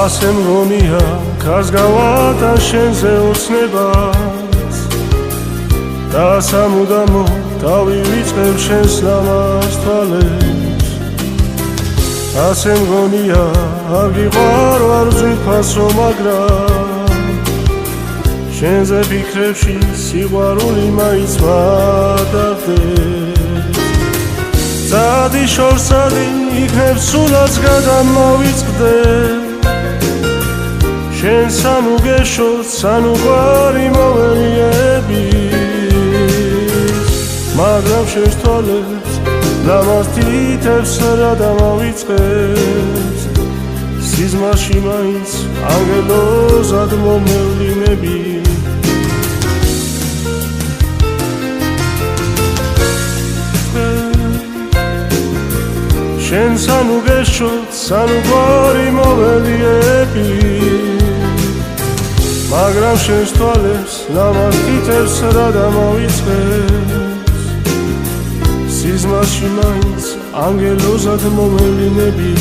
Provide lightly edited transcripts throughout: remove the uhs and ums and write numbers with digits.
ასე მგონია ქარს გავატა შენზე ოცნებას და სამუდამო დავი ვიწყებ შენს ლამაზ თვალებს ასე მგონია არ გიყვარვარ ძვირფასო მაგრამ შენზე ფიქრებში სიყვარული მაინც მადაღდეს ძადი შორსადი იქნებ სულაც გადამოვიწყდე შენ სანუ გეშოთ სანუ გვარი მოველიების მაგრამ შენს თვალებს ლამაზ თითებს რა დამავიწყებს სიზმარში მაინც ანგელოზად მომევლინები შენ სანუ გეშოთ სანუ გვარი მოველიები მაგრამ შენს თვალებს ლამაზ თითებს რა დამავიწყებს სიზმარში მაინც ანგელოზად მომევლინები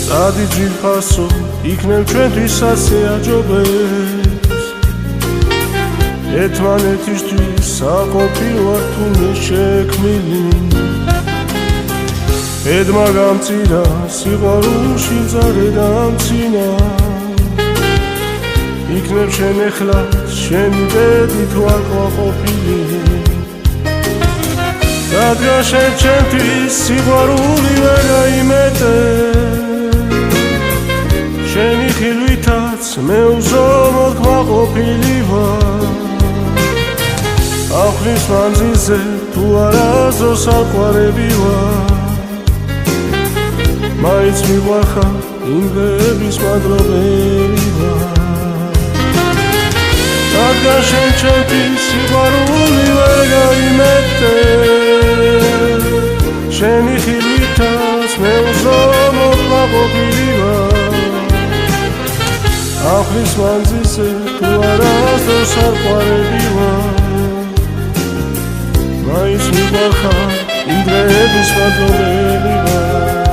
წადი ძვირფასო იქნებ ჩვენთვის ასე აჯობებს ერთმანეთისთვის საყოფილოა თუნე შექმნილი ედმა გამწირა სიყვარულში მძარე დამცინა იქნებ შენ ეხლა შენი ბედი თუ არ ყოფილი რადგან შენ ჩემთვის სიყვარული ვერ აიმეტე შენი ხილვითაც მე უზომოდ კმაყოფილი ვარ ახლის მანძილზე თუ არასდროს არ ყვარები ვარ მაინც მიყვარხარ იმ დღეების მადლობელი ვარ რადგან შენ ჩემთვის სიყვარული ვერ გაიმეტე შენი ხილვითაც მე უზომოდ კმაყოფილი ვარ ახლის მანძილზე თუ არასდროს არ ყვარები ვარ მაინც მიყვარხარ იმ დღეების მადლობელი ვარ